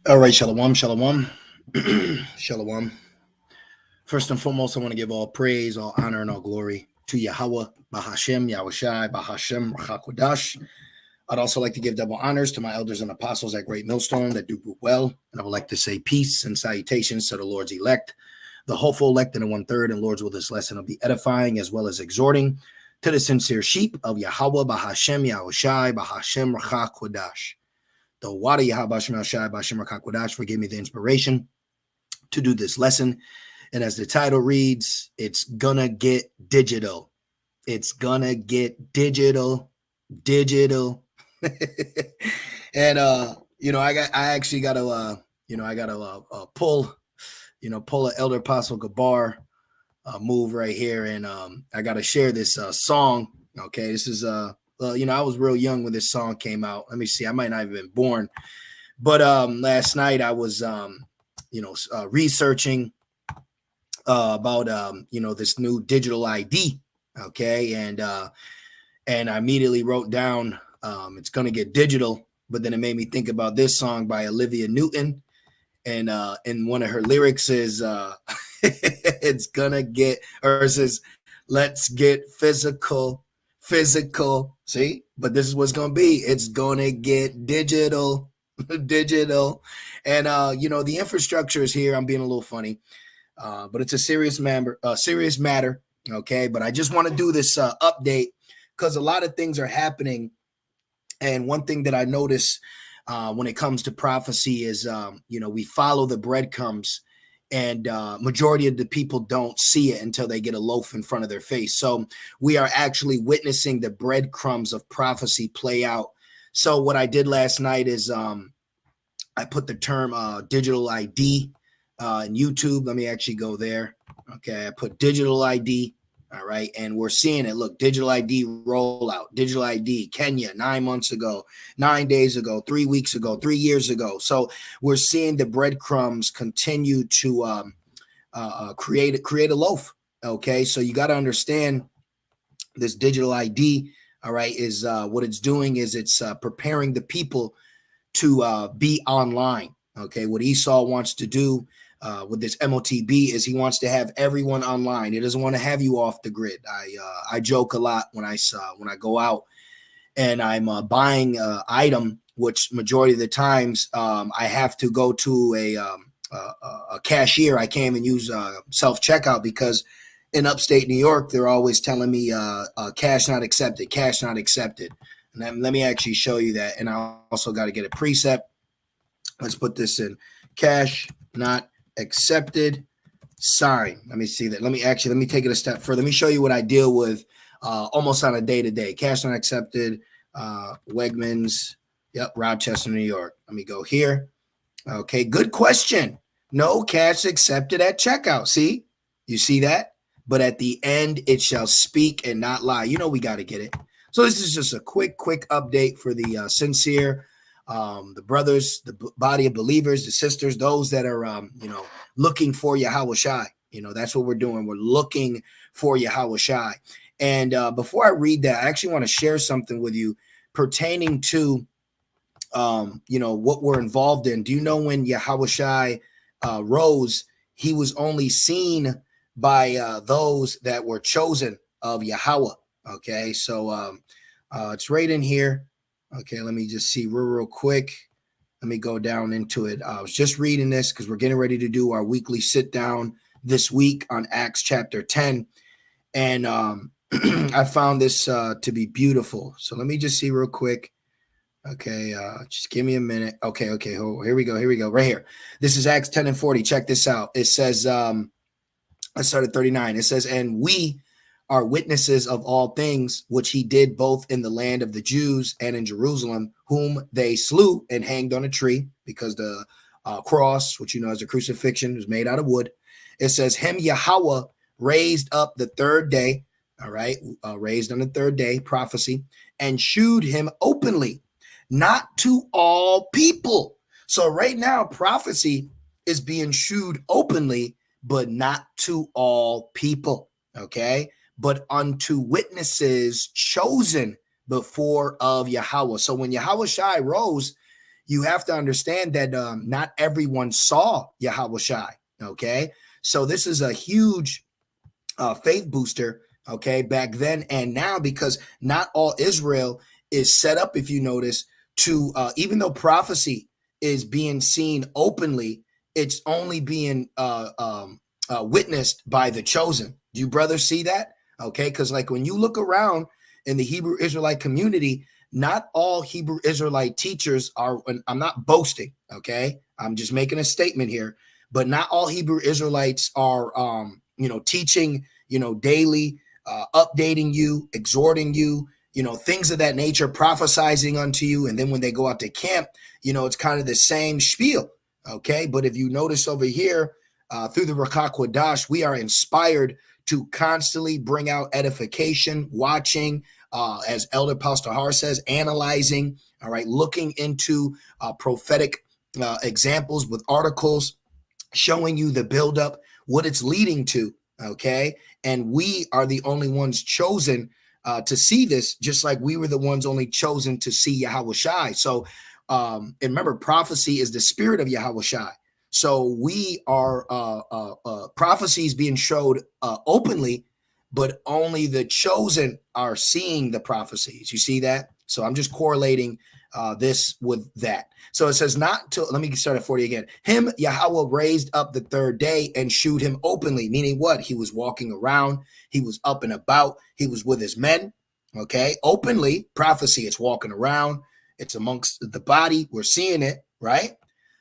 All right, shalom, shalom, shalom. First and foremost, I want to give all praise, all honor, and all glory to Yahweh, Bahashem, Yahushai, Bahashem, Rachakodash. I'd also like to give double honors to my elders and apostles at Great Millstone that do group well. And I would like to say peace and salutations to the Lord's elect, the hopeful elect and the 1/3, and Lord's will this lesson will be edifying as well as exhorting to the sincere sheep of Yahweh, Bahashem, Yahushai, Bahashem, Rachakodash. The Wada Yahabashim Shai Bashim Rakakwadash forgive me the inspiration to do this lesson. And as the title reads, it's gonna get digital. It's gonna get digital. And I actually gotta pull an Elder Apostle Gabar move right here, and I gotta share this song. Okay, this is I was real young when this song came out. Let me see, I might not have been born, but last night I was researching about this new digital ID. Okay, and I immediately wrote down it's gonna get digital, but then it made me think about this song by Olivia Newton, and one of her lyrics is it's gonna get, or it says, let's get physical. See, but this is what's gonna be. It's gonna get digital. And the infrastructure is here. I'm being a little funny, but it's a serious matter. Okay, but I just want to do this update because a lot of things are happening, and one thing that I notice when it comes to prophecy is we follow the breadcrumbs, and majority of the people don't see it until they get a loaf in front of their face. So we are actually witnessing the breadcrumbs of prophecy play out. So what I did last night is I put the term digital ID in YouTube. Let me actually go there. Okay, I put digital ID. All right, and we're seeing it. Look, digital ID rollout, digital ID, Kenya, 9 months ago, 9 days ago, 3 weeks ago, 3 years ago. So we're seeing the breadcrumbs continue to create a loaf. Okay, so you got to understand this digital ID. All right, is what it's doing is it's preparing the people to be online. Okay, what Esau wants to do with this MOTB is he wants to have everyone online. He doesn't want to have you off the grid. I joke a lot when I go out and I'm buying an item, which majority of the times I have to go to a cashier. I can't even use self checkout because in upstate New York they're always telling me cash not accepted, cash not accepted. And let me actually show you that. And I also got to get a precept. Let's put this in: cash not accepted, sign. Let me see that. Let me take it a step further. Let me show you what I deal with almost on a day-to-day. Cash not accepted, Wegmans, yep, Rochester, New York. Let me go here. Okay, good question. No cash accepted at checkout. See? You see that? But at the end, it shall speak and not lie. We got to get it. So this is just a quick update for the sincere, the brothers, the body of believers, the sisters, those that are, looking for Yahushai. That's what we're doing. We're looking for Yahushai. And before I read that, I actually want to share something with you pertaining to, what we're involved in. Do you know when Yahushai rose, he was only seen by those that were chosen of Yahweh? Okay, so it's right in here. Okay, let me just see real quick. Let me go down into it. I was just reading this because we're getting ready to do our weekly sit down this week on Acts chapter 10. And I found this to be beautiful. So let me just see real quick. Okay, just give me a minute. Okay. Oh, here we go. Right here. This is Acts 10 and 40. Check this out. It says, let's start at 39. It says, and we are witnesses of all things which he did both in the land of the Jews and in Jerusalem, whom they slew and hanged on a tree, because the cross, which as the crucifixion, was made out of wood. It says, him Yahweh raised up the third day. All right, raised on the third day, prophecy, and shewed him openly, not to all people. So right now, prophecy is being shewed openly, but not to all people. Okay, but unto witnesses chosen before of Yahweh. So when Yahushai rose, you have to understand that not everyone saw Yahweh Shai. Okay, so this is a huge faith booster. Okay, back then and now, because not all Israel is set up, if you notice, to even though prophecy is being seen openly, it's only being witnessed by the chosen. Do you brothers see that? Okay, because like when you look around in the Hebrew Israelite community, not all Hebrew Israelite teachers are, and I'm not boasting, okay? I'm just making a statement here, but not all Hebrew Israelites are, teaching, daily, updating you, exhorting you, things of that nature, prophesizing unto you. And then when they go out to camp, it's kind of the same spiel, okay? But if you notice over here, through the Ruach HaKodesh, we are inspired to constantly bring out edification, watching, as Elder Pastor Har says, analyzing, all right, looking into prophetic examples with articles, showing you the buildup, what it's leading to, okay? And we are the only ones chosen to see this, just like we were the ones only chosen to see Yahweh Shai. So, and remember, prophecy is the spirit of Yahweh Shai. So we are prophecies being showed openly, but only the chosen are seeing the prophecies. You see that? So I'm just correlating this with that. So it says not to, let me start at 40 again. Him, Yahweh raised up the third day and shewed him openly, meaning what? He was walking around. He was up and about. He was with his men. Okay. Openly, prophecy, it's walking around. It's amongst the body. We're seeing it, right?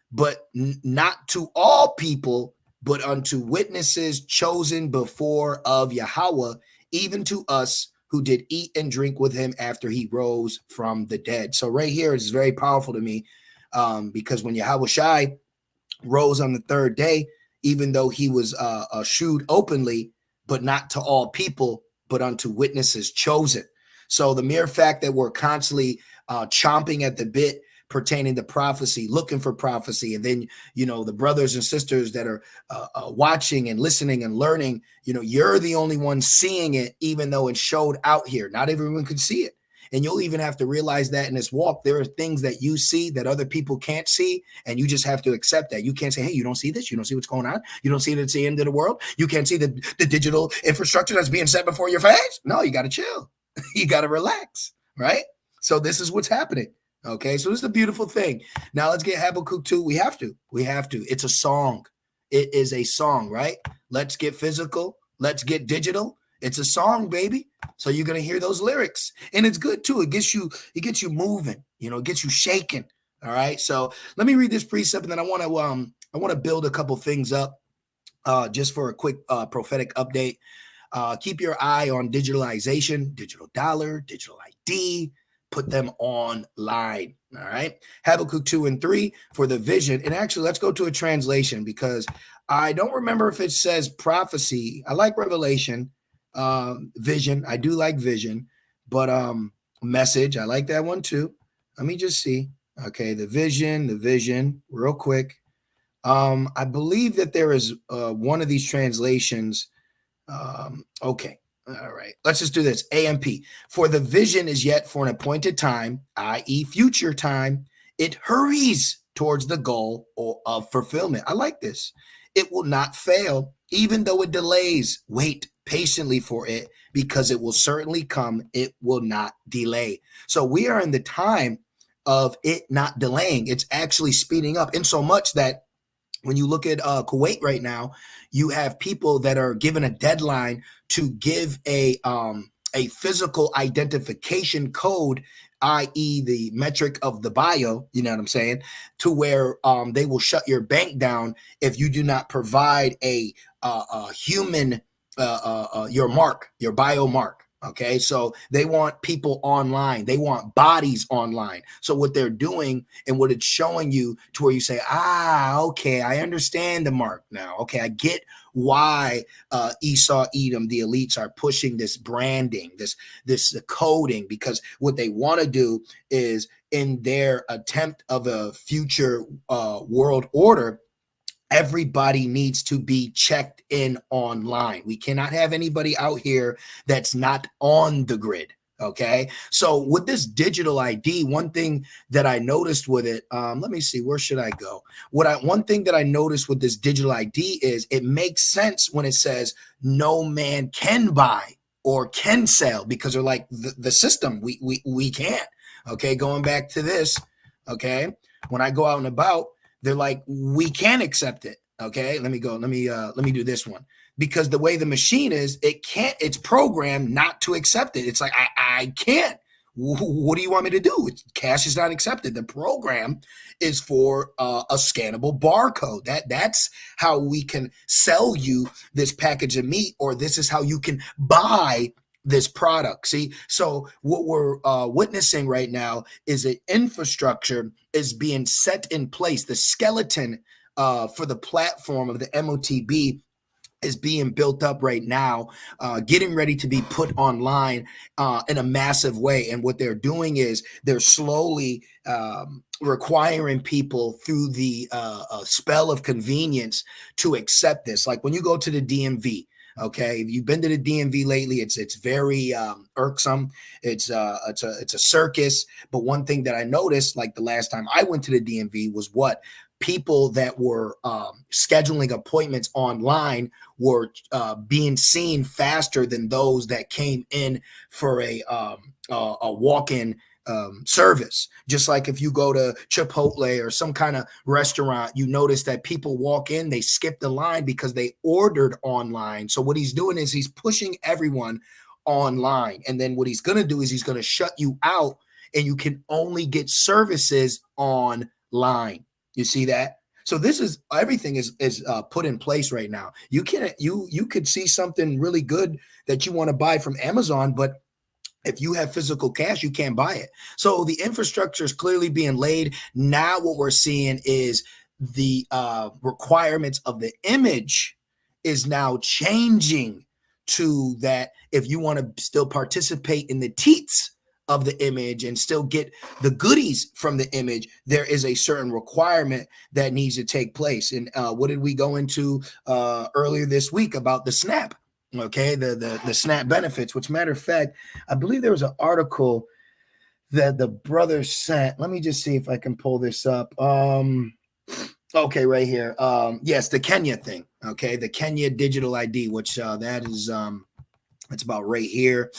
But not to all people, but unto witnesses chosen before of Yahweh, even to us who did eat and drink with him after he rose from the dead. So right here is very powerful to me, because when Yahweh Shai rose on the third day, even though he was shewed openly, but not to all people, but unto witnesses chosen. So the mere fact that we're constantly chomping at the bit pertaining to prophecy, looking for prophecy, and then the brothers and sisters that are watching and listening and learning, you're the only one seeing it, even though it showed out here. Not everyone could see it, and you'll even have to realize that in this walk, there are things that you see that other people can't see, and you just have to accept that. You can't say, "Hey, you don't see this. You don't see what's going on. You don't see that it's the end of the world. You can't see the digital infrastructure that's being set before your face." No, you got to chill. You got to relax, right? So this is what's happening. Okay, so this is the beautiful thing. Now let's get Habakkuk 2. We have to. It's a song. It is a song, right? Let's get physical. Let's get digital. It's a song, baby. So you're gonna hear those lyrics, and it's good too. It gets you moving. It gets you shaking. All right. So let me read this precept, and then I want to build a couple things up, just for a quick prophetic update. Keep your eye on digitalization, digital dollar, digital ID. Put them online. All right. Habakkuk 2 and 3 for the vision. And actually, let's go to a translation, because I don't remember if it says prophecy. I like revelation, vision. I do like vision, but message. I like that one too. Let me just see. Okay. The vision real quick. I believe that there is one of these translations. Okay. All right, let's just do this. AMP. For the vision is yet for an appointed time, i.e., future time. It hurries towards the goal of fulfillment. I like this. It will not fail, even though it delays. Wait patiently for it, because it will certainly come. It will not delay. So we are in the time of it not delaying. It's actually speeding up, in so much that when you look at Kuwait right now, you have people that are given a deadline to give a physical identification code, i.e., the metric of the bio. You know what I'm saying? To where they will shut your bank down if you do not provide a human your mark, your bio mark. Okay, so they want people online. They want bodies online. So what they're doing, and what it's showing you, to where you say, okay, I understand the mark now. Okay, I get why Esau, Edom, the elites are pushing this branding, this coding, because what they want to do is, in their attempt of a future world order, everybody needs to be checked in online. We cannot have anybody out here that's not on the grid. Okay. So with this digital ID, one thing that I noticed with it, let me see, where should I go? One thing that I noticed with this digital ID is it makes sense when it says no man can buy or can sell, because they're like the system, we can't. Okay. Going back to this. Okay. When I go out and about, they're like, we can accept it. Okay. Let me go. Let me do this one, because the way the machine is, it's programmed not to accept it. It's like, I can't. What do you want me to do? Cash is not accepted. The program is for a scannable barcode. That's how we can sell you this package of meat, or this is how you can buy this product. See, so what we're witnessing right now is an infrastructure is being set in place. The skeleton for the platform of the MOTB is being built up right now, getting ready to be put online in a massive way. And what they're doing is they're slowly requiring people through the spell of convenience to accept this. Like when you go to the DMV, okay, if you've been to the DMV lately, it's very irksome. It's a circus. But one thing that I noticed, like the last time I went to the DMV, was what people that were scheduling appointments online were being seen faster than those that came in for a walk-in service. Just like if you go to Chipotle or some kind of restaurant, you notice that people walk in, they skip the line because they ordered online. So what he's doing is he's pushing everyone online. And then what he's going to do is he's going to shut you out, and you can only get services online. You see that? So this is everything is put in place right now. You could see something really good that you want to buy from Amazon, but if you have physical cash, you can't buy it. So the infrastructure is clearly being laid. Now what we're seeing is the requirements of the image is now changing to that. If you want to still participate in the teats of the image and still get the goodies from the image, there is a certain requirement that needs to take place. And what did we go into earlier this week about the SNAP? Okay, the SNAP benefits, which, matter of fact, I believe there was an article that the brother sent. Let me just see if I can pull this up. Okay, right here. Yes, the Kenya thing. Okay, the Kenya digital ID, which that is it's about right here.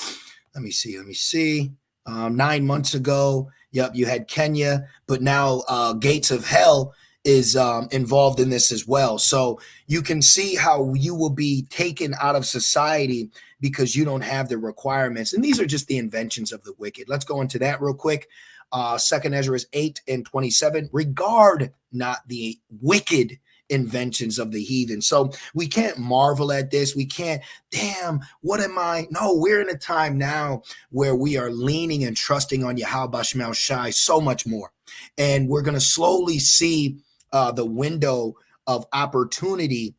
Let me see. 9 months ago, yep, you had Kenya, but now Gates of Hell is involved in this as well. So you can see how you will be taken out of society because you don't have the requirements. And these are just the inventions of the wicked. Let's go into that real quick. 2nd Ezra 8:27. Regard not the wicked inventions of the heathen. So we can't marvel at this. We can't, damn, what am I? No, we're in a time now where we are leaning and trusting on Yahweh Shemel Shai so much more. And we're going to slowly see the window of opportunity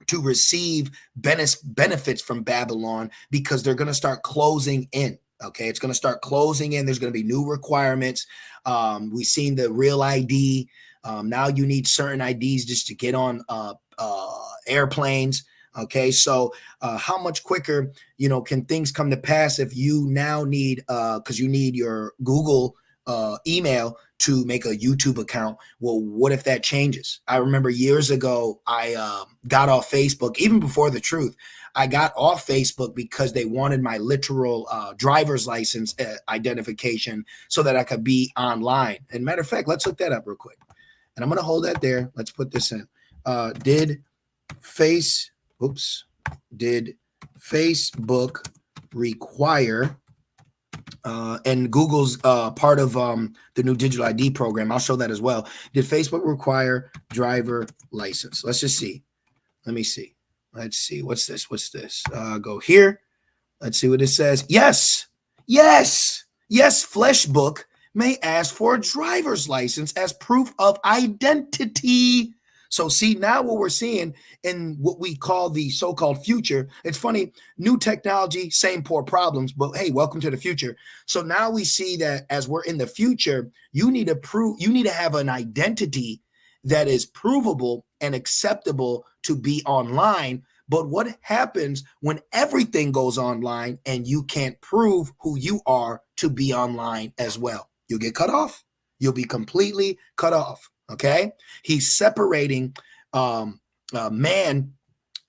to receive benefits from Babylon, because they're going to start closing in. Okay, it's going to start closing in. There's going to be new requirements. We've seen the real ID. Now you need certain IDs just to get on airplanes. Okay, so how much quicker, can things come to pass if you now need, because you need your Google email to make a YouTube account? Well, what if that changes? I remember years ago, I got off Facebook, even before the truth. I got off Facebook because they wanted my literal driver's license identification so that I could be online. And matter of fact, let's look that up real quick. And I'm going to hold that there. Let's put this in. Did Facebook require, and Google's part of the new digital ID program, I'll show that as well. Did Facebook require driver license? Let's just see. Let me see. Let's see. What's this? Go here. Let's see what it says. Yes. Fleshbook may ask for a driver's license as proof of identity. So see, now what we're seeing in what we call the so-called future, it's funny, new technology, same poor problems, but hey, welcome to the future. So now we see that as we're in the future, you need to have an identity that is provable and acceptable to be online. But what happens when everything goes online and you can't prove who you are to be online as well? You'll get cut off. You'll be completely cut off. Okay. He's separating man,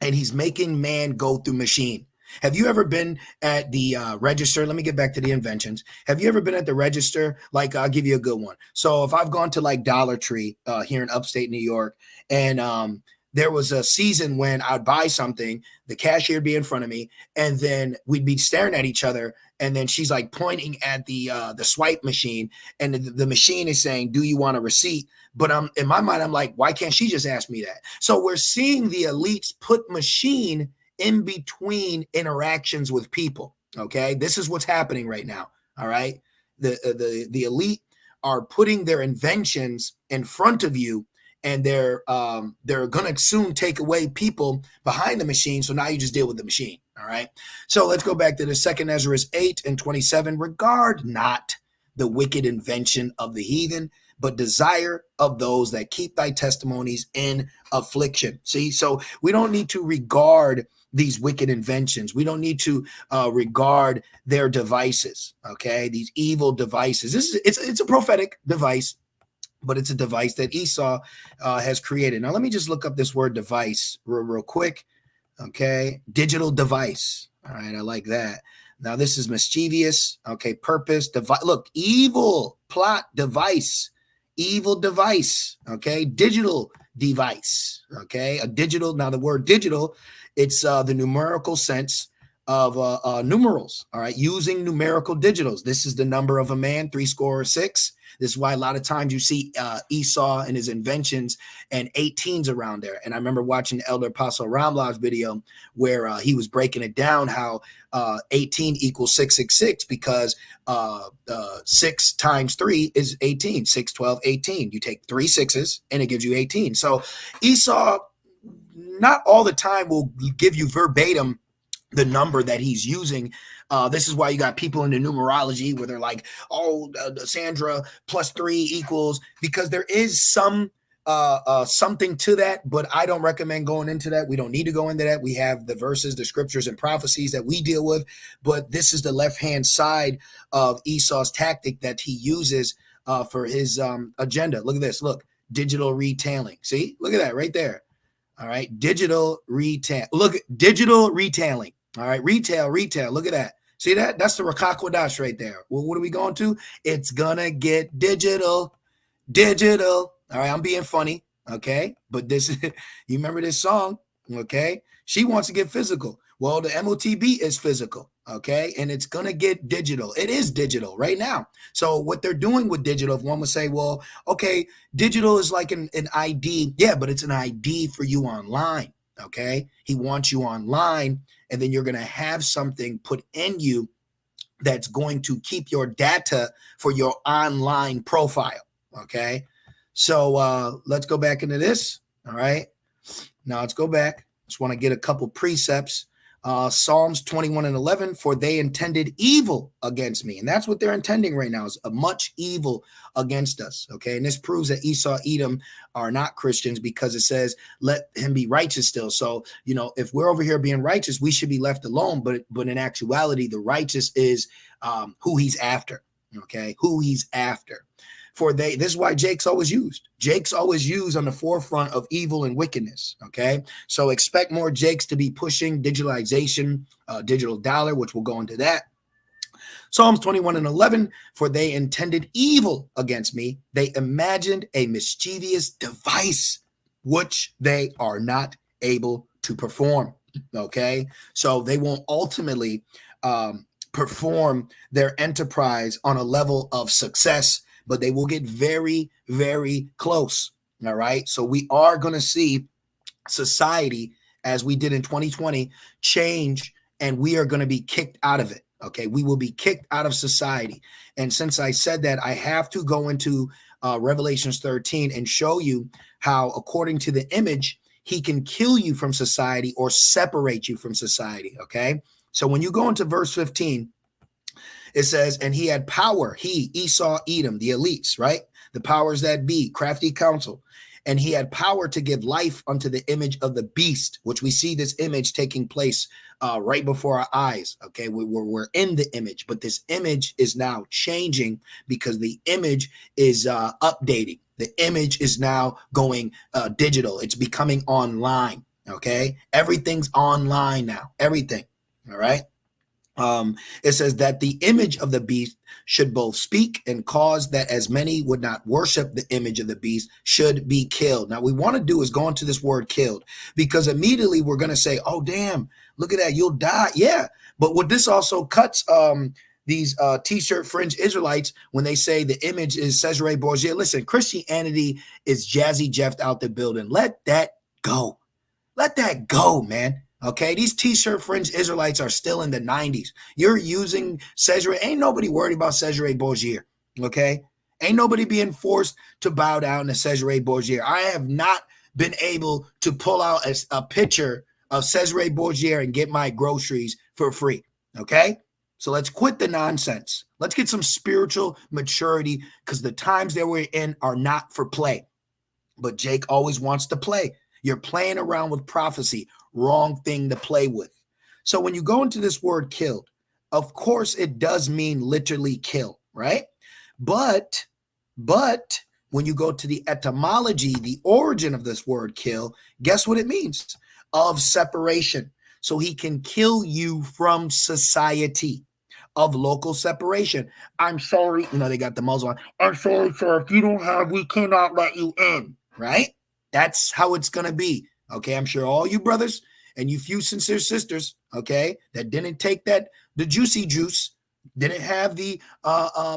and he's making man go through machine. Have you ever been at the register? Let me get back to the inventions. Have you ever been at the register? Like, I'll give you a good one. So if I've gone to like Dollar Tree here in upstate New York, and there was a season when I'd buy something, the cashier would be in front of me, and then we'd be staring at each other. And then she's like pointing at the swipe machine, and the machine is saying, "Do you want a receipt?" But in my mind, I'm like, why can't she just ask me that? So we're seeing the elites put machine in between interactions with people. Okay, this is what's happening right now. All right, the elite are putting their inventions in front of you, and they're gonna soon take away people behind the machine. So now you just deal with the machine. All right. So let's go back to the second Ezra 8:27. Regard not the wicked invention of the heathen, but desire of those that keep thy testimonies in affliction. See, so we don't need to regard these wicked inventions. We don't need to regard their devices. Okay, these evil devices. It's a prophetic device, but it's a device that Esau has created. Now, let me just look up this word device real quick. Okay, digital device. All right, I like that. Now, this is mischievous. Okay, purpose, device. Look, evil plot device, evil device. Okay, digital device. Okay, a digital. Now, the word digital, it's the numerical sense of numerals. All right, using numerical digitals. This is the number of a man, 66. This is why a lot of times you see Esau and his inventions and 18s around there. And I remember watching the Elder Apostle Ramlah's video where he was breaking it down how 18 equals 666 because 6 times 3 is 18. 6, 12, 18. You take 3 sixes and it gives you 18. So Esau, not all the time will give you verbatim the number that he's using. This is why you got people in the numerology where they're like, oh, Sandra plus 3 equals, because there is some something to that, but I don't recommend going into that. We don't need to go into that. We have the verses, the scriptures, and prophecies that we deal with, but this is the left-hand side of Esau's tactic that he uses for his agenda. Look at this. Look, digital retailing. See, look at that right there. All right, digital retail. Look, digital retailing. All right, retail. Look at that. See that? That's the Rakakwadash right there. Well, what are we going to? It's gonna get digital. All right, I'm being funny, okay? But this, you remember this song, okay? She wants to get physical. Well, the MOTB is physical, okay? And it's gonna get digital. It is digital right now. So what they're doing with digital, if one would say, well, okay, digital is like an ID. Yeah, but it's an ID for you online, okay? He wants you online, and then you're gonna have something put in you that's going to keep your data for your online profile, okay? So let's go back into this, all right? Now let's go back. Just want to get a couple precepts. Psalms 21:11, for they intended evil against me. And that's what they're intending right now, is a much evil against us, okay? And this proves that Esau, Edom are not Christians, because it says, let him be righteous still. So, you know, if we're over here being righteous, we should be left alone. But in actuality, the righteous is who he's after, okay? Who he's after. For this is why Jake's always used. Jake's always used on the forefront of evil and wickedness, okay? So expect more Jakes to be pushing digitalization, digital dollar, which we'll go into that. Psalms 21:11, for they intended evil against me. They imagined a mischievous device, which they are not able to perform, okay? So they won't ultimately perform their enterprise on a level of success, but they will get very, very close. All right. So we are going to see society, as we did in 2020, change, and we are going to be kicked out of it. Okay. We will be kicked out of society. And since I said that, I have to go into Revelations 13 and show you how, according to the image, he can kill you from society or separate you from society. Okay. So when you go into verse 15, it says, and he had power, he, Esau, Edom, the elites, right? The powers that be, crafty counsel, And he had power to give life unto the image of the beast, which we see this image taking place right before our eyes. Okay, we're in the image, but this image is now changing because the image is updating. The image is now going digital. It's becoming online. Okay, everything's online now. Everything. All right. It says that the image of the beast should both speak and cause that as many would not worship the image of the beast should be killed. Now, what we want to do is go into this word killed, because immediately we're going to say, oh, damn, look at that. You'll die. Yeah. But what this also cuts these t-shirt fringe Israelites when they say the image is Cesare Borgia. Listen, Christianity is Jazzy Jeff out the building. Let that go. Let that go, man. Okay, these t-shirt fringe Israelites are still in the 90s. You're using Cesare. Ain't nobody worried about Cesare Borgia. Okay, ain't nobody being forced to bow down to Cesare Borgia. I have not been able to pull out a picture of Cesare Borgia and get my groceries for free. Okay, so let's quit the nonsense. Let's get some spiritual maturity, because the times that we're in are not for play. But Jake always wants to play. You're playing around with prophecy. Wrong thing to play with. So when you go into this word killed, of course it does mean literally kill, right? But when you go to the etymology, the origin of this word kill, guess what it means? Of separation. So he can kill you from society, of local separation. I'm sorry, they got the muzzle on. I'm sorry, sir, if you don't have, we cannot let you in, right? That's how it's going to be. Okay, I'm sure all you brothers and you few sincere sisters, okay, that didn't take the juicy juice, didn't have the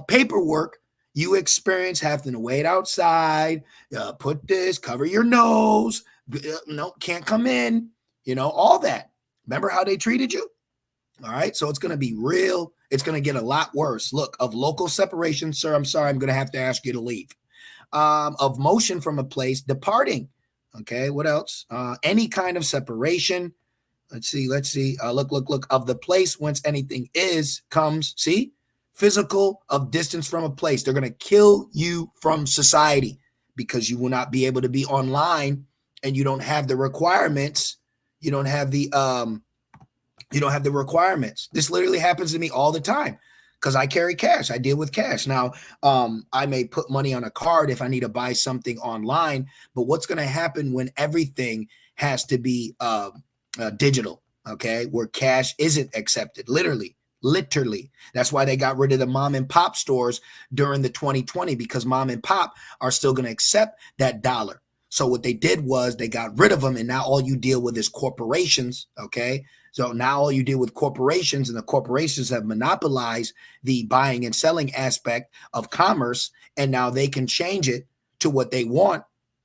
paperwork, you experience having to wait outside, put this, cover your nose, no, can't come in, all that. Remember how they treated you? All right, so it's going to be real. It's going to get a lot worse. Look, of local separation, sir, I'm sorry, I'm going to have to ask you to leave. Of motion from a place, departing. Okay, what else? Any kind of separation. Let's see. Look. Of the place whence anything is, comes. See? Physical, of distance from a place. They're going to kill you from society because you will not be able to be online and you don't have the requirements. You don't have the requirements. This literally happens to me all the time, because I carry cash. I deal with cash. Now, I may put money on a card if I need to buy something online, but what's going to happen when everything has to be digital, okay, where cash isn't accepted, literally. That's why they got rid of the mom and pop stores during the 2020, because mom and pop are still going to accept that dollar. So what they did was they got rid of them, and now all you deal with is corporations, okay? So now all you deal with corporations, and the corporations have monopolized the buying and selling aspect of commerce, and now they can change it to what they want.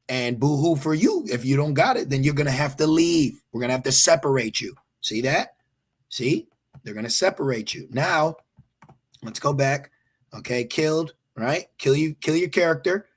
And boo-hoo for you. If you don't got it, then you're going to have to leave. We're going to have to separate you. See that? See? They're going to separate you. Now, let's go back. Okay, killed, right? Kill your character,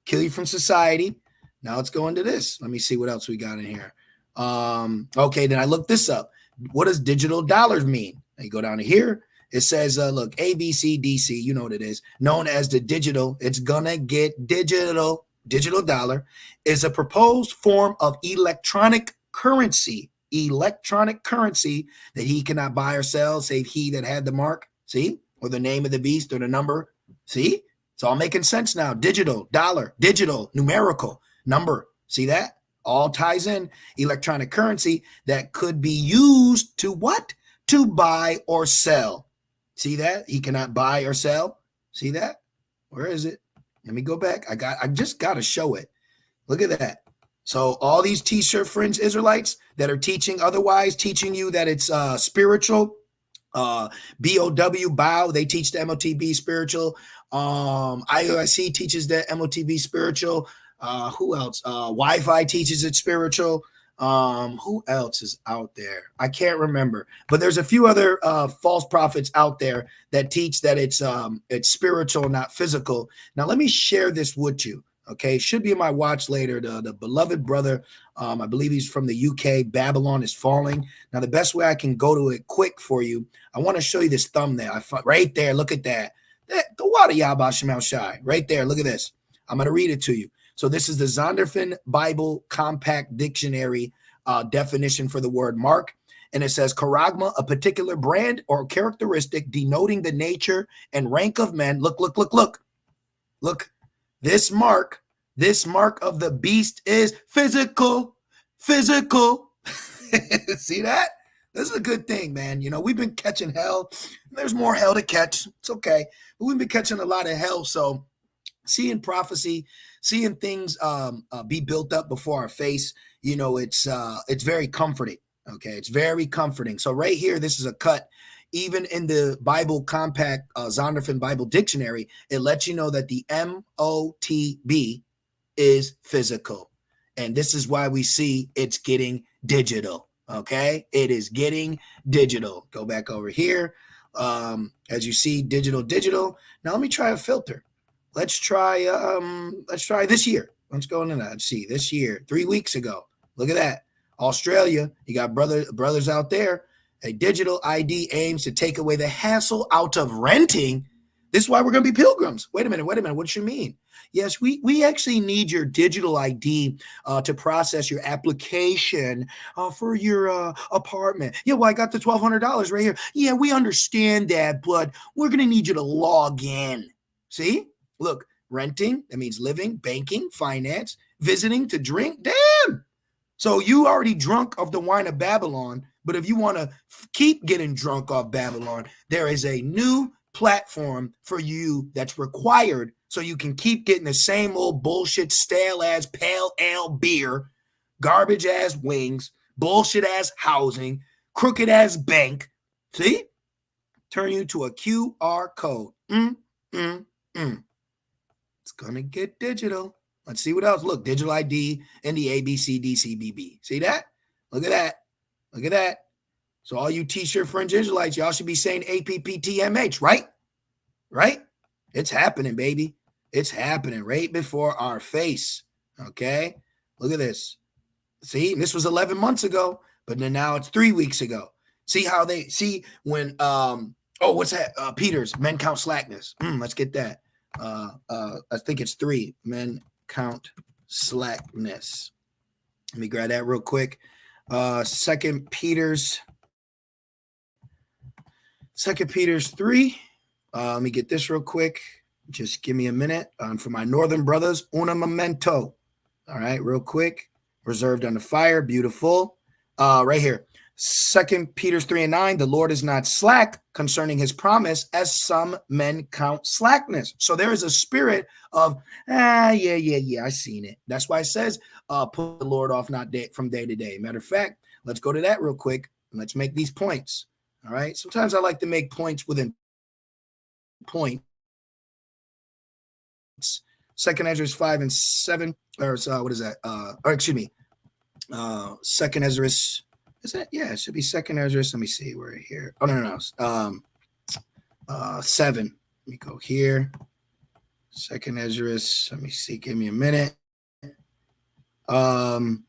kill you from society. Now let's go into this. Let me see what else we got in here. Okay, then I looked this up. What does digital dollars mean? You go down to here. It says, look, ABCDC, you know what it is, known as the digital. It's going to get digital. Digital dollar is a proposed form of electronic currency that he cannot buy or sell, save he that had the mark, see, or the name of the beast or the number. See, it's all making sense now. Digital, dollar, digital, numerical, number. See that? All ties in. Electronic currency that could be used to what? To buy or sell. See that? He cannot buy or sell. See that? Where is it? Let me go back. I just got to show it. Look at that. So all these t-shirt fringe Israelites that are teaching otherwise, teaching you that it's spiritual, BOW, bow, they teach the MOTB spiritual. IOIC teaches the MOTB spiritual. Who else? Wi-Fi teaches it spiritual. Who else is out there? I can't remember, but there's a few other false prophets out there that teach that it's spiritual, not physical. Now let me share this with you. Okay, should be in my watch later. The beloved brother, I believe he's from the UK. Babylon is falling. Now the best way I can go to it quick for you, I want to show you this thumbnail. Right there, look at that. The water Yabba Shemal Shai. Right there, look at this. I'm going to read it to you. So this is the Zondervan Bible Compact Dictionary definition for the word mark. And it says charagma, a particular brand or characteristic denoting the nature and rank of men. Look. This mark of the beast is physical. See that? This is a good thing, man. You know, we've been catching hell. There's more hell to catch. It's okay. But we've been catching a lot of hell. So seeing prophecy, seeing things be built up before our face, you know, it's very comforting. Okay, it's very comforting. So right here, this is a cut. Even in the Bible Compact Zondervan Bible Dictionary, it lets you know that the MOTB is physical. And this is why we see it's getting digital. Okay, it is getting digital. Go back over here. As you see, digital. Now let me try a filter. Let's try this year. Let's go into that. Let's see, this year, 3 weeks ago. Look at that. Australia, you got brothers out there. A digital ID aims to take away the hassle out of renting. This is why we're going to be pilgrims. Wait a minute. What do you mean? Yes, we actually need your digital ID to process your application for your apartment. Yeah, well, I got the $1,200 right here. Yeah, we understand that, but we're going to need you to log in. See? Look, renting, that means living, banking, finance, visiting to drink. Damn! So you already drunk of the wine of Babylon, but if you want to keep getting drunk off Babylon, there is a new platform for you that's required so you can keep getting the same old bullshit, stale ass pale ale beer, garbage ass wings, bullshit ass housing, crooked ass bank. See? Turn you to a QR code. It's going to get digital. Let's see what else. Look, digital ID and the ABCDCBB. See that? Look at that. Look at that. So all you T-shirt fringe Israelites, y'all should be saying APPTMH, right? Right? It's happening, baby. It's happening right before our face. Okay? Look at this. See, this was 11 months ago, but then now it's 3 weeks ago. See how they see when what's that? Peter's men count slackness. Let's get that. I think it's 3 men count slackness. Let me grab that real quick. 2 Peter's 3. Let me get this real quick. Just give me a minute. For my northern brothers, una memento. All right, real quick. Reserved under fire. Beautiful. Right here. 2 Peter 3:9. The Lord is not slack concerning his promise, as some men count slackness. So there is a spirit of, yeah, I seen it. That's why it says, put the Lord off not from day to day. Matter of fact, let's go to that real quick. And let's make these points. All right. Sometimes I like to make points within points. 2 Ezra 5 and 7, or what is that? Or excuse me. 2 Ezra, is that? Yeah, it should be 2 Ezra. Let me see. We're here. Oh, no. 7. Let me go here. 2 Ezra. Let me see. Give me a minute. Am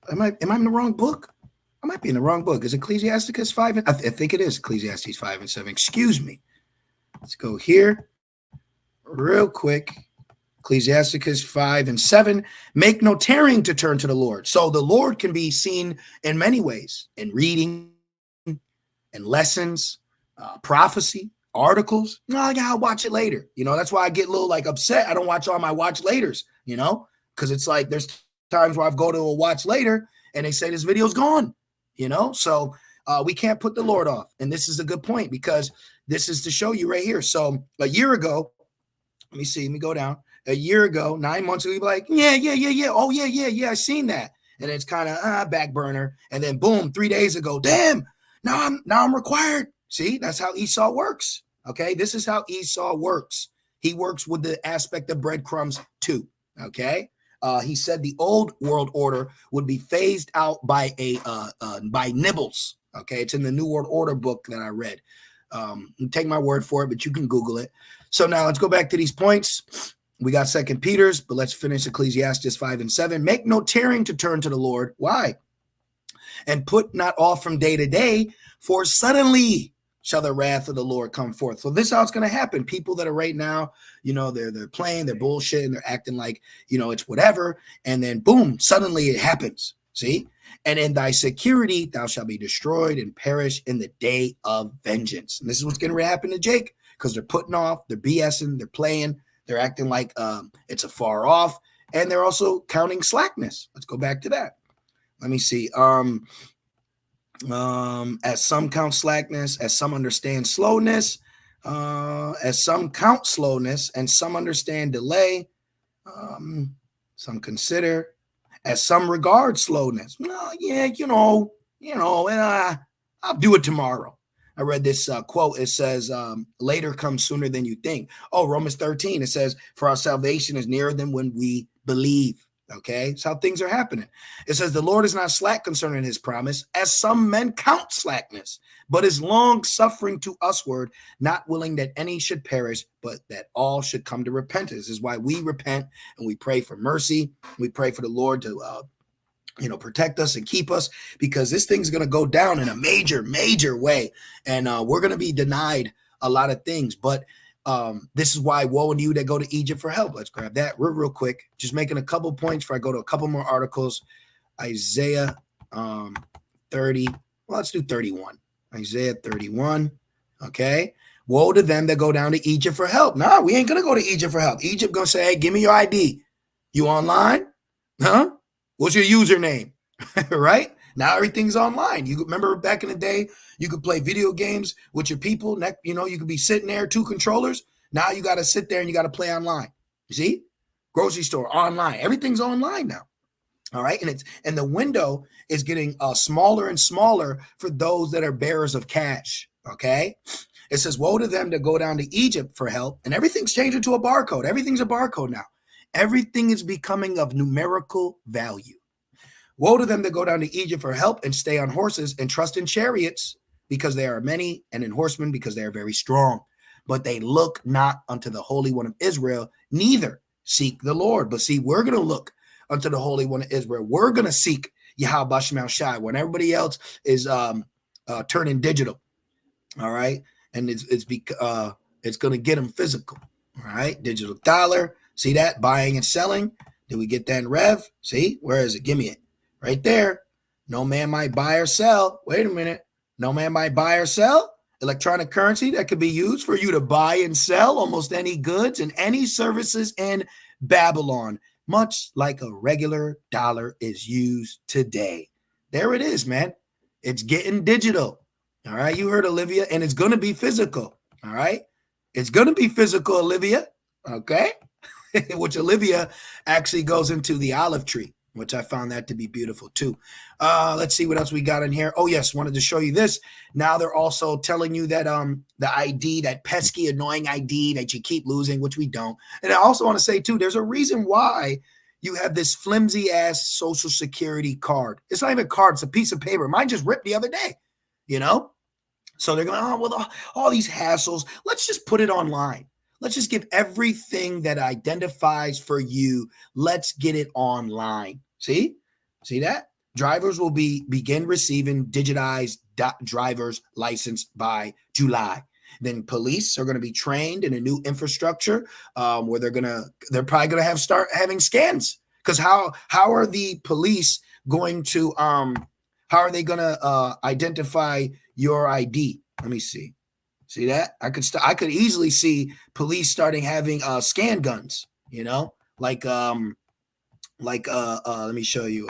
I in the wrong book? I might be in the wrong book. Is Ecclesiasticus 5? I think it is Ecclesiastes 5 and 7. Excuse me. Let's go here real quick. Ecclesiasticus 5 and 7. Make no tarrying to turn to the Lord. So the Lord can be seen in many ways, in reading, in lessons, prophecy, articles. No, I'll watch it later. You know, that's why I get a little upset. I don't watch all my watch laters, you know, because it's like there's times where I've go to a watch later and they say this video's gone, you know. So we can't put the Lord off. And this is a good point because this is to show you right here. So a year ago, let me go down. A year ago, 9 months ago, you'd be like, yeah. Oh, yeah, I seen that. And it's kind of back burner. And then boom, 3 days ago, damn, now I'm required. See, that's how Esau works. Okay, this is how Esau works. He works with the aspect of breadcrumbs too. Okay, he said the old world order would be phased out by by nibbles. Okay, it's in the New World Order book that I read. Take my word for it, but you can Google it. So now let's go back to these points. We got 2 Peter's, but let's finish Ecclesiastes 5 and 7. Make no tarrying to turn to the Lord. Why? And put not off from day to day, for suddenly shall the wrath of the Lord come forth. So this is how it's going to happen. People that are right now, they're playing, they're bullshit, and they're acting like, it's whatever. And then boom, suddenly it happens. See? And in thy security, thou shalt be destroyed and perish in the day of vengeance. And this is what's going to happen to Jake, because they're putting off, they're BSing, they're playing, they're acting like it's afar off, and they're also counting slackness. Let's go back to that. Let me see. As some count slackness, as some understand slowness, as some count slowness, and some understand delay, some consider, as some regard slowness. Well, yeah, I'll do it tomorrow. I read this quote. It says, later comes sooner than you think. Oh, Romans 13, it says, for our salvation is nearer than when we believe. Okay, that's how things are happening. It says, the Lord is not slack concerning his promise, as some men count slackness, but is long suffering to usward, not willing that any should perish, but that all should come to repentance. This is why we repent and we pray for mercy. We pray for the Lord to protect us and keep us, because this thing's going to go down in a major, major way. And we're going to be denied a lot of things. But this is why woe unto you that go to Egypt for help. Let's grab that real quick. Just making a couple points before I go to a couple more articles. Isaiah 30. Well, let's do 31. Isaiah 31. Okay. Woe to them that go down to Egypt for help. Nah, we ain't going to go to Egypt for help. Egypt going to say, hey, give me your ID. You online? Huh? What's your username? Right? Now everything's online. You remember back in the day, you could play video games with your people. You could be sitting there, 2 controllers. Now you got to sit there and you got to play online. You see? Grocery store, online. Everything's online now. All right. And the window is getting smaller and smaller for those that are bearers of cash. Okay. It says, woe to them that go down to Egypt for help. And everything's changing to a barcode. Everything's a barcode now. Everything is becoming of numerical value. Woe to them that go down to Egypt for help and stay on horses and trust in chariots because they are many, and in horsemen because they are very strong. But they look not unto the Holy One of Israel, neither seek the Lord. But see, we're going to look unto the Holy One of Israel. We're going to seek Yahweh Shemel Shai when everybody else is turning digital. All right. And it's going to get them physical. All right. Digital dollar. See that? Buying and selling. Did we get that in Rev? See? Where is it? Give me it. Right there. No man might buy or sell. Wait a minute. No man might buy or sell. Electronic currency that could be used for you to buy and sell almost any goods and any services in Babylon, much like a regular dollar is used today. There it is, man. It's getting digital. All right. You heard Olivia, and it's going to be physical. All right. It's going to be physical, Olivia. Okay. Which Olivia actually goes into the olive tree, which I found that to be beautiful too. Let's see what else we got in here. Oh yes, wanted to show you this. Now they're also telling you that the ID, that pesky, annoying ID that you keep losing, which we don't. And I also want to say too, there's a reason why you have this flimsy ass Social Security card. It's not even a card; it's a piece of paper. Mine just ripped the other day. So they're going, oh well, all these hassles. Let's just put it online. Let's just give everything that identifies for you. Let's get it online. See that? Drivers will begin receiving digitized driver's license by July. Then police are going to be trained in a new infrastructure where they're probably going to start having scans. Because how are the police going to identify your ID? Let me see. See that? I could easily see police starting having scan guns, let me show you.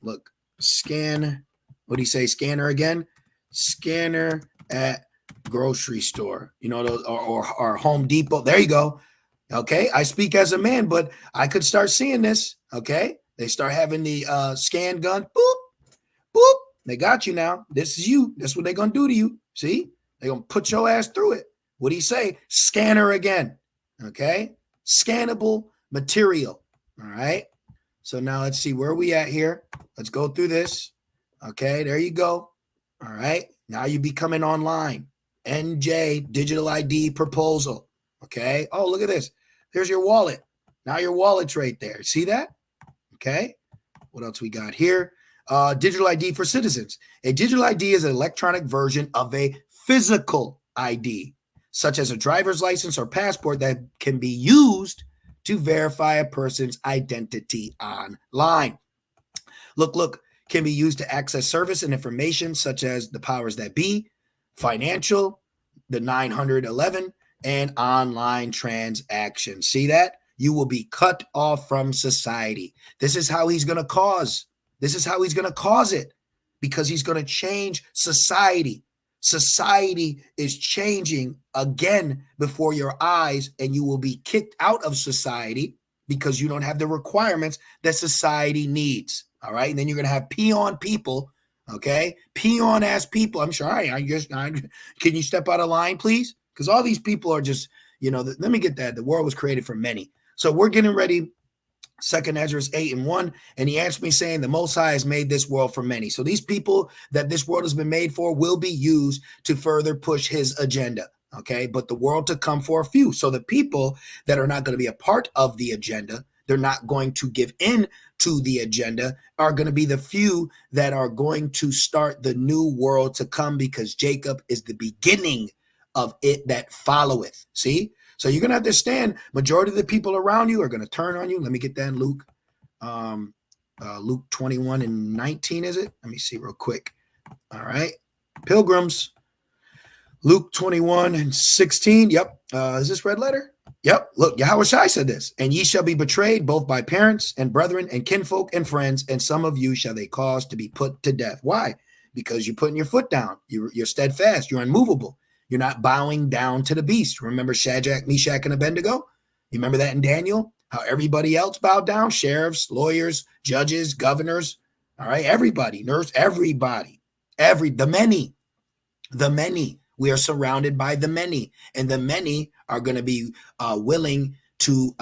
Look, scan. What do you say? Scanner again? Scanner at grocery store, or Home Depot. There you go. Okay. I speak as a man, but I could start seeing this. Okay. They start having the scan gun. Boop, boop. They got you now. This is you. That's what they're going to do to you. See? They're going to put your ass through it. What do you say? Scanner again. Okay. Scannable material. All right. So now let's see where we at here. Let's go through this. Okay. There you go. All right. Now you becoming online. NJ digital ID proposal. Okay. Oh, look at this. There's your wallet. Now your wallet's right there. See that? Okay. What else we got here? Digital ID for citizens. A digital ID is an electronic version of a physical ID, such as a driver's license or passport that can be used to verify a person's identity online. Look can be used to access service and information such as the powers that be, financial, the 911, and online transactions. See that? You will be cut off from society. This is how he's going to cause. This is how he's going to cause it, because he's going to change society. Society is changing again before your eyes, and you will be kicked out of society because you don't have the requirements that society needs. All right. And then you're going to have peon people. Okay. Peon ass people. I'm sorry. Can you step out of line, please? Because all these people are just, let me get that. The world was created for many. So we're getting ready. 2nd Ezra 8:1, and he answered me saying, the Most High has made this world for many. So these people that this world has been made for will be used to further push his agenda. Okay. But the world to come for a few. So the people that are not going to be a part of the agenda, they're not going to give in to the agenda, are going to be the few that are going to start the new world to come, because Jacob is the beginning of it that followeth. See? So you're going to understand, majority of the people around you are going to turn on you. Let me get that in Luke. Luke 21:19, is it? Let me see real quick. All right. Pilgrims. Luke 21:16. Yep. Is this red letter? Yep. Look, Yahushua said this. And ye shall be betrayed both by parents and brethren and kinfolk and friends, and some of you shall they cause to be put to death. Why? Because you're putting your foot down. You're steadfast. You're unmovable. You're not bowing down to the beast. Remember Shadrach, Meshach, and Abednego? You remember that in Daniel? How everybody else bowed down? Sheriffs, lawyers, judges, governors. All right, everybody, nurse, everybody, the many. We are surrounded by the many, and the many are going to be willing to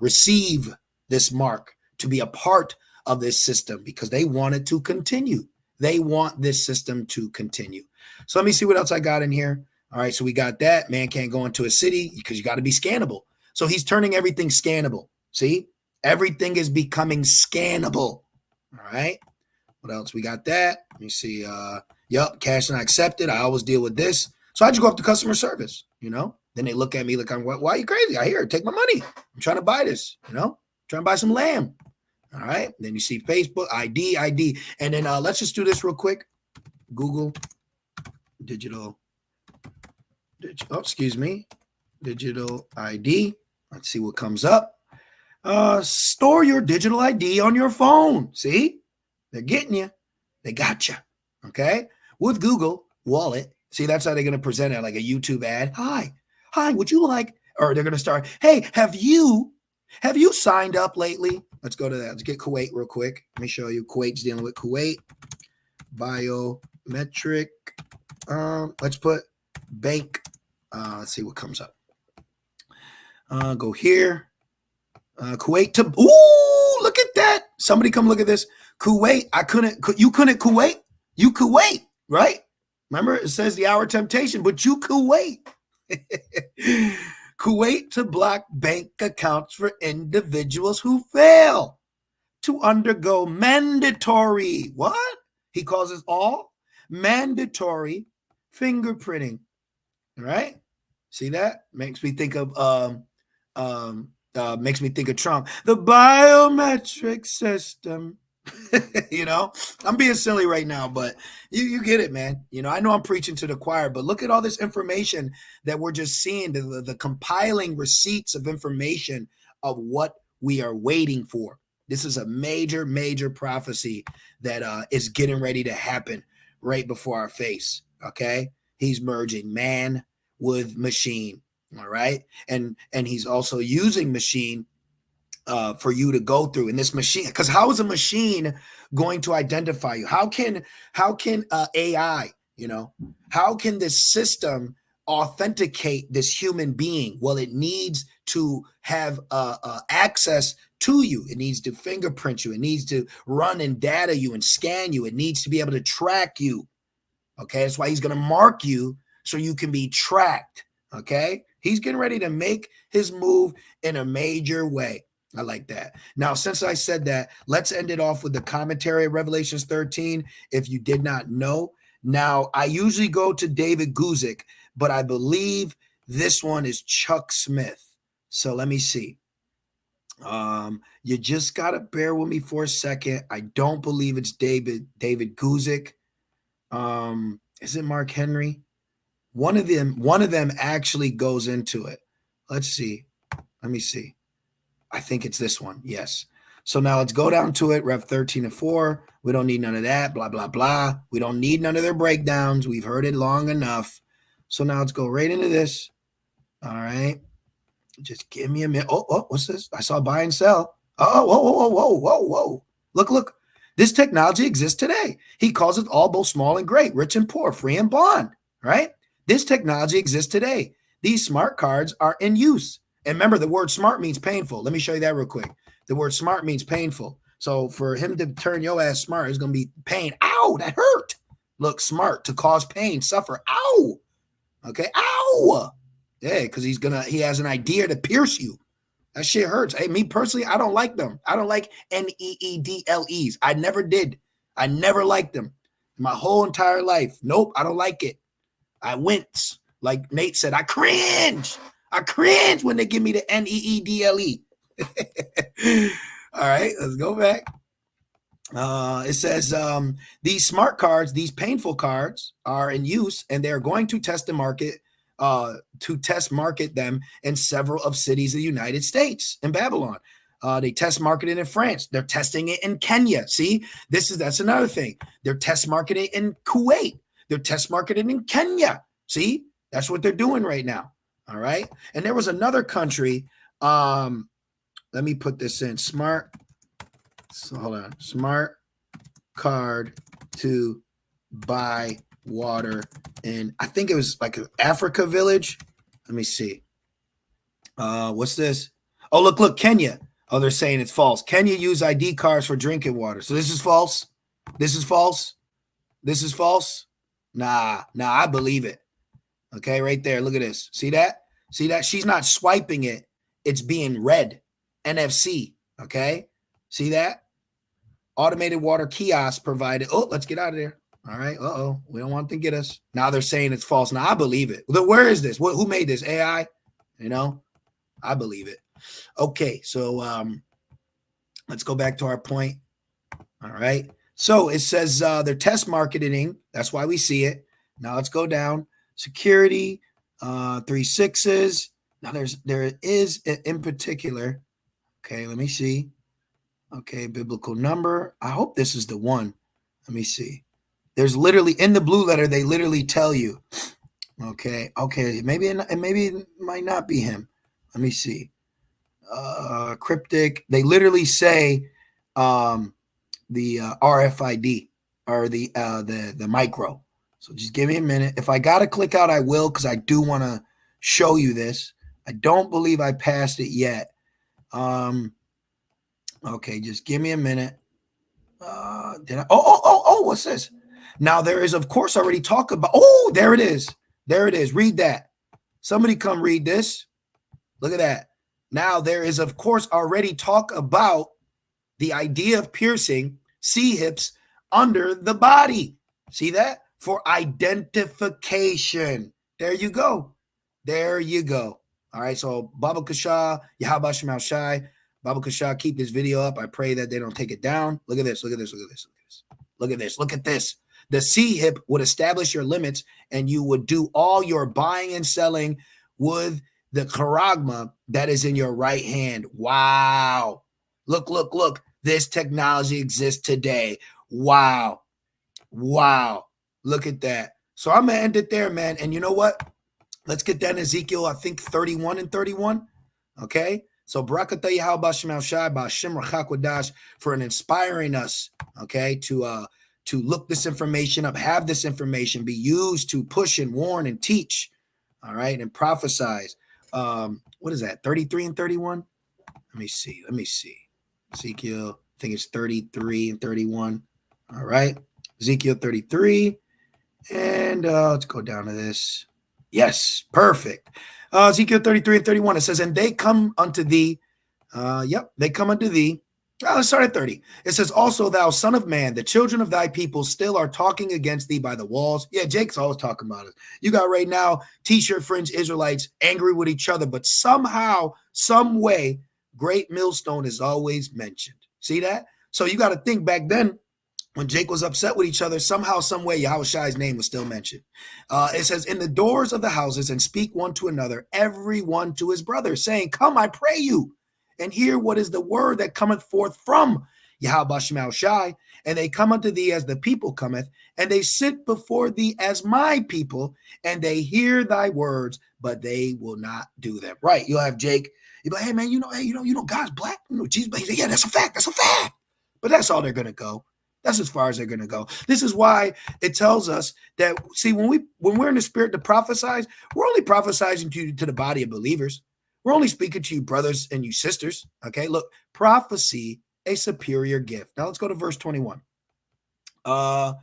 receive this mark, to be a part of this system, because they want it to continue. They want this system to continue. So let me see what else I got in here. All right, so we got that. Man can't go into a city because you got to be scannable. So he's turning everything scannable. See? Everything is becoming scannable. All right. What else? We got that. Let me see. Yep, cash not accepted. I always deal with this. So I just go up to customer service, Then they look at me like, why are you crazy? I hear it. Take my money. I'm trying to buy this, Trying to buy some lamb. All right. Then you see Facebook, ID. And then let's just do this real quick. Google digital ID. Let's see what comes up. Store your digital ID on your phone. See? They're getting you. They got you. Okay? With Google Wallet. See, that's how they're going to present it, like a YouTube ad. Hi, would you like, or they're going to start, hey, have you signed up lately? Let's go to that. Let's get Kuwait real quick. Let me show you. Kuwait's dealing with Kuwait. Biometric. Let's put bank. Let's see what comes up. Go here. Kuwait to, ooh, look at that. Somebody come look at this. Kuwait. You couldn't Kuwait. You Kuwait, right? Remember, it says the hour temptation, but you Kuwait. Kuwait to block bank accounts for individuals who fail to undergo mandatory, what? He calls it all mandatory fingerprinting. All right? See that? Makes me think of Trump. The biometric system. I'm being silly right now, but you get it, man. I know I'm preaching to the choir, but look at all this information that we're just seeing, the compiling receipts of information of what we are waiting for. This is a major, major prophecy that is getting ready to happen right before our face. Okay. He's merging man with machine. All right. And he's also using machine for you to go through in this machine, because how is a machine going to identify you? How can AI, how can this system authenticate this human being? Well, it needs to have access to you. It needs to fingerprint you. It needs to run and data you and scan you. It needs to be able to track you. Okay, that's why he's going to mark you so you can be tracked. Okay, he's getting ready to make his move in a major way. I like that. Now, since I said that, let's end it off with the commentary of Revelations 13. If you did not know, Now, I usually go to David Guzik, but I believe this one is Chuck Smith. So let me see. You just gotta bear with me for a second. I don't believe it's David Guzik. Is it Mark Henry? One of them actually goes into it. Let's see. Let me see. I think it's this one. Yes. So now let's go down to it. Rev 13-4. We don't need none of that. Blah, blah, blah. We don't need none of their breakdowns. We've heard it long enough. So now let's go right into this. All right. Just give me a minute. Oh, what's this? I saw buy and sell. Oh, whoa. Look. This technology exists today. He calls it all both small and great, rich and poor, free and bond, right? This technology exists today. These smart cards are in use. And remember, the word smart means painful. Let me show you that real quick. The word smart means painful. So for him to turn your ass smart, it's going to be pain. Ow, that hurt. Look, smart, to cause pain, suffer. Ow. Okay, ow. Yeah, because he has an idea to pierce you. That shit hurts. Hey, me personally, I don't like them. I don't like NEEDLEs. I never did. I never liked them my whole entire life. Nope, I don't like it. I wince. Like Nate said, I cringe. I cringe when they give me the NEEDLE. All right, let's go back. It says these smart cards, these painful cards are in use, and they're going to test market them in several of cities of the United States and Babylon. They test market it in France. They're testing it in Kenya. See, that's another thing. They're test marketing in Kuwait. They're test marketing in Kenya. See, that's what they're doing right now. All right. And there was another country. Let me put this in smart. So hold on. Smart card to buy water in, I think it was like an Africa village. Let me see. What's this? Oh, look, Kenya. Oh, they're saying it's false. Kenya use ID cards for drinking water. So this is false. This is false. This is false. Nah, I believe it. Okay, right there. Look at this. See that? She's not swiping it. It's being read. NFC. Okay. See that? Automated water kiosk provided. Oh, let's get out of there. All right. We don't want them to get us. Now they're saying it's false. Now I believe it. Where is this? Who made this? AI? I believe it. Okay. So let's go back to our point. All right. So it says they're test marketing. That's why we see it. Now let's go down. Security, 3 6s. Now there is in particular. Okay, let me see. Okay, biblical number. I hope this is the one. Let me see. There's literally in the blue letter, they literally tell you. Okay, maybe it might not be him. Let me see. Cryptic. They literally say the RFID or the micro. So just give me a minute. If I got to click out, I will, because I do want to show you this. I don't believe I passed it yet. Okay, just give me a minute. Did I? Oh, what's this? Now there is, of course, already talk about. Oh, there it is. There it is. Read that. Somebody come read this. Look at that. Now there is, of course, already talk about the idea of piercing C-hips under the body. See that? For identification. There you go. There you go. All right. So Baba Kasha, Yahaba Shemal Shai, Baba Kasha, keep this video up. I pray that they don't take it down. Look at this. Look at this. Look at this. Look at this. Look at this. The C-hip would establish your limits, and you would do all your buying and selling with the charagma that is in your right hand. Wow. Look. This technology exists today. Wow. Look at that. So I'm going to end it there, man. And you know what? Let's get that in Ezekiel, I think 31 and 31. Okay. So Barakatah Yahweh Shemal Shai Ba'Shem Rachakwadash for inspiring us, okay, to look this information up, have this information be used to push and warn and teach, all right, and prophesize. What is that? 33 and 31? Let me see. Ezekiel, I think it's 33 and 31. All right. Ezekiel 33. And let's go down to this. Yes, perfect. Ezekiel 33 and 31. It says, and they come unto thee. They come unto thee Let's start at 30. It says, also, thou son of man, the children of thy people still are talking against thee by the walls. Yeah, Jake's always talking about it. You got right now t-shirt fringe Israelites angry with each other, but somehow, some way, great millstone is always mentioned. See that? So you got to think back then, when Jake was upset with each other, somehow, some way, Yahushai's name was still mentioned. It says, in the doors of the houses, and speak one to another, every one to his brother, saying, come, I pray you, and hear what is the word that cometh forth from Yahweh Shema Shai. And they come unto thee as the people cometh, and they sit before thee as my people, and they hear thy words, but they will not do them. Right? You'll have Jake. You'll be like, hey man, God's black. Jesus, yeah, that's a fact. That's a fact. But that's all they're gonna go. That's as far as they're going to go. This is why it tells us that, see, when we're in the spirit to prophesize, we're only prophesying to the body of believers. We're only speaking to you brothers and you sisters. Okay, look, prophecy, a superior gift. Now let's go to verse 21 or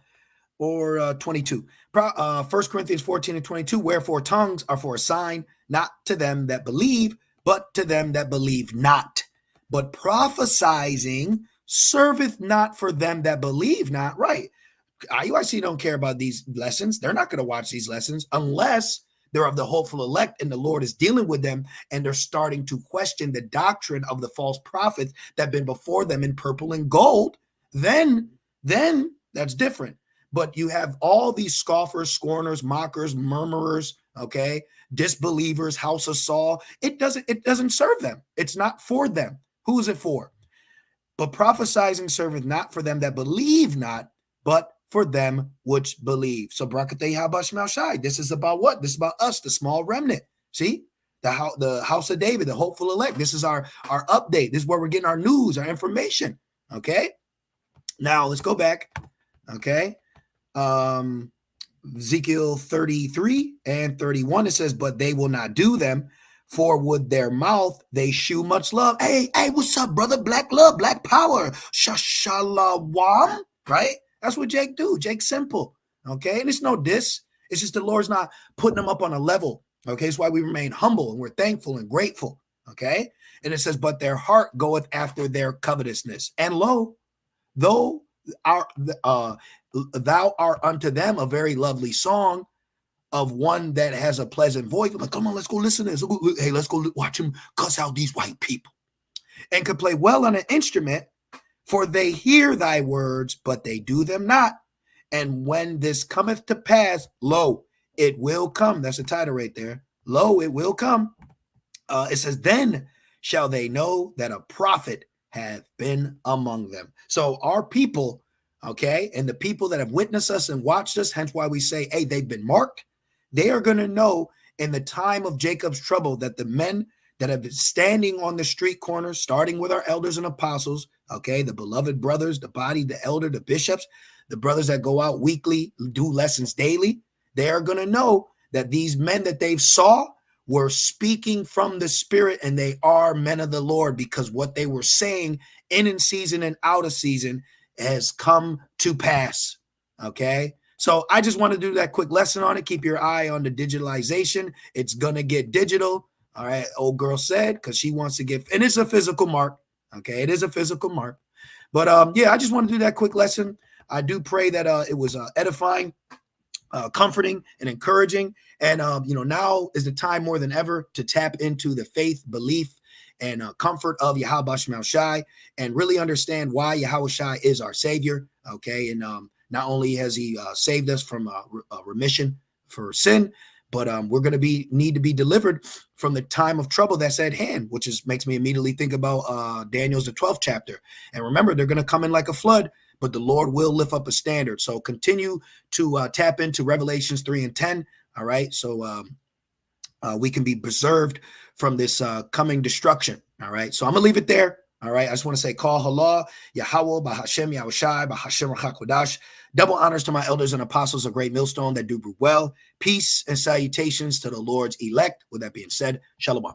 22. 1 Corinthians 14 and 22, wherefore tongues are for a sign, not to them that believe, but to them that believe not. But prophesying serveth not for them that believe not. Right. IUIC don't care about these lessons. They're not going to watch these lessons unless they're of the hopeful elect and the Lord is dealing with them and they're starting to question the doctrine of the false prophets that have been before them in purple and gold. Then that's different. But you have all these scoffers, scorners, mockers, murmurers, okay, disbelievers, house of Saul. It doesn't serve them. It's not for them. Who is it for? But prophesying serveth not for them that believe not, but for them which believe. So Barakatei Habashmal Shai. This is about what? This is about us, the small remnant. See? The house of David, the hopeful elect. This is our update. This is where we're getting our news, our information. Okay. Now let's go back. Okay. Ezekiel 33 and 31. It says, but they will not do them. For with their mouth they shew much love. Hey, what's up, brother? Black love, black power. Shashalawam, right? That's what Jake do. Jake's simple, okay? And it's no diss. It's just the Lord's not putting them up on a level, okay? It's why we remain humble and we're thankful and grateful, okay? And it says, but their heart goeth after their covetousness. And lo, thou art unto them a very lovely song, of one that has a pleasant voice. I'm like, come on, let's go listen to this. Hey, let's go watch him cuss out these white people. And could play well on an instrument, for they hear thy words, but they do them not. And when this cometh to pass, lo, it will come. That's the title right there. Lo, it will come. It says, then shall they know that a prophet hath been among them. So our people, okay, and the people that have witnessed us and watched us, hence why we say, hey, they've been marked. They are going to know in the time of Jacob's trouble that the men that have been standing on the street corners, starting with our elders and apostles, okay, the beloved brothers, the body, the elder, the bishops, the brothers that go out weekly, do lessons daily, they are going to know that these men that they've saw were speaking from the Spirit and they are men of the Lord, because what they were saying in season and out of season has come to pass, okay? So I just want to do that quick lesson on it. Keep your eye on the digitalization. It's going to get digital. All right. Old girl said, because she wants to get, and it's a physical mark. Okay. It is a physical mark. But yeah, I just want to do that quick lesson. I do pray that it was edifying, comforting, and encouraging. And, now is the time more than ever to tap into the faith, belief, and comfort of Yahweh Shema Shai, and really understand why Yahweh Shai is our Savior. Okay. And, not only has he saved us from remission for sin, but we're going to need to be delivered from the time of trouble that's at hand, which makes me immediately think about Daniel's the 12th chapter. And remember, they're going to come in like a flood, but the Lord will lift up a standard. So continue to tap into Revelations 3 and 10. All right. So we can be preserved from this coming destruction. All right. So I'm going to leave it there. All right. I just want to say, call Halah, Yahweh, Bahashem, Yahushai, Bahashem, Rachakodash. Double honors to my elders and apostles of Great Millstone that do well. Peace and salutations to the Lord's elect. With that being said, Shalom.